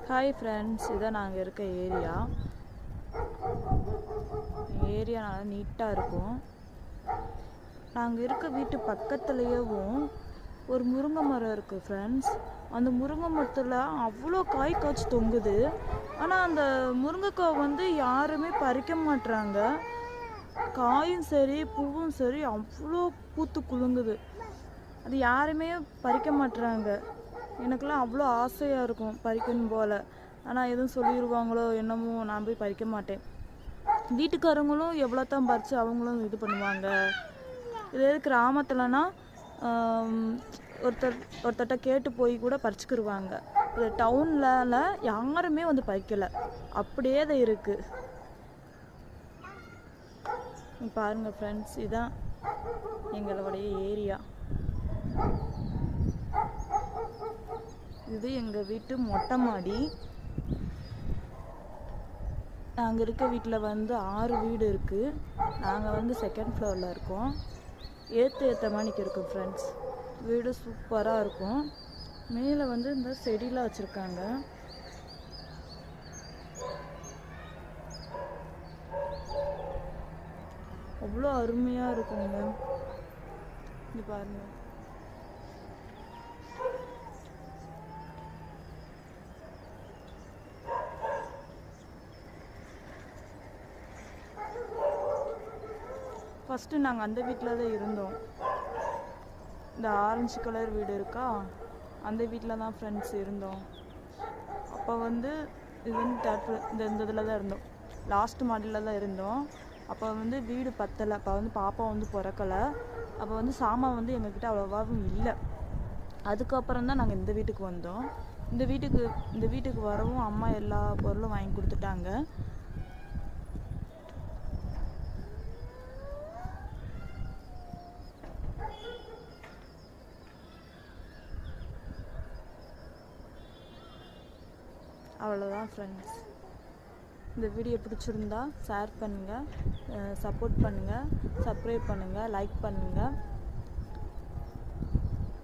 Hi friends, இதான் நாங்கள் இருக்க ஏரியா. ஏரியா நல்லா நீட்டாக இருக்கும். நாங்கள் இருக்க வீட்டு பக்கத்துலேயேவும் ஒரு முருங்கை மரம் இருக்குது ஃப்ரெண்ட்ஸ். அந்த முருங்கை மரத்தில் அவ்வளோ காய் காய்ச்சி தொங்குது. ஆனால் அந்த முருங்கைக்காய் வந்து யாருமே பறிக்க மாட்டுறாங்க. காயும் சரி பூவும் சரி அவ்வளோ பூத்து குலுங்குது. அது யாருமே பறிக்க மாட்டுறாங்க. எனக்கெல்லாம் அவ்வளோ ஆசையாக இருக்கும் பறிக்கணும் போல். ஆனால் எதுவும் சொல்லிடுவாங்களோ என்னமோ, நான் போய் பறிக்க மாட்டேன். வீட்டுக்காரங்களும் எவ்வளோ தான் பறித்து அவங்களும் இது பண்ணுவாங்க. இதே கிராமத்துலனா ஒருத்தட்ட கேட்டு போய் கூட பறிச்சுக்கிடுவாங்க. இது டவுனில் யாருமே வந்து பறிக்கலை, அப்படியே தான் இருக்குது. பாருங்கள் ஃப்ரெண்ட்ஸ், இதுதான் எங்களுடைய ஏரியா. இது எங்கள் வீட்டு மொட்டை மாடி. நாங்கள் இருக்க வீட்டில் வந்து 6 வீடு இருக்குது. நாங்கள் வந்து செகண்ட் ஃப்ளோரில் இருக்கோம். ஏற்ற மணிக்கு இருக்கும் ஃப்ரெண்ட்ஸ். வீடு சூப்பராக இருக்கும். மேலே வந்து இந்த செடியெலாம் வச்சுருக்காங்க. அவ்வளோ அருமையாக இருக்குங்க. இது பாருங்கள். ஃபஸ்ட்டு நாங்கள் அந்த வீட்டில் தான் இருந்தோம். இந்த ஆரஞ்சு கலர் வீடு இருக்கா, அந்த வீட்டில் தான் ஃப்ரெண்ட்ஸ் இருந்தோம். அப்போ வந்து இது வந்து இந்த இதில் தான் இருந்தோம். லாஸ்ட் மாடியில் தான் இருந்தோம். அப்போ வந்து வீடு பத்தலை. அப்போ வந்து பாப்பா வந்து பிறக்கலை. அப்போ வந்து சாமான் வந்து எங்ககிட்ட அவ்வளோவாவும் இல்லை. அதுக்கப்புறம் தான் நாங்கள் இந்த வீட்டுக்கு வந்தோம். இந்த வீட்டுக்கு வரவும் அம்மா எல்லா பொருளும் வாங்கி கொடுத்துட்டாங்க. அவ்வளோதான் ஃப்ரெண்ட்ஸ். இந்த வீடியோ பிடிச்சிருந்தா ஷேர் பண்ணுங்கள், சப்போர்ட் பண்ணுங்கள், சப்ஸ்கிரைப் பண்ணுங்கள், லைக் பண்ணுங்கள்.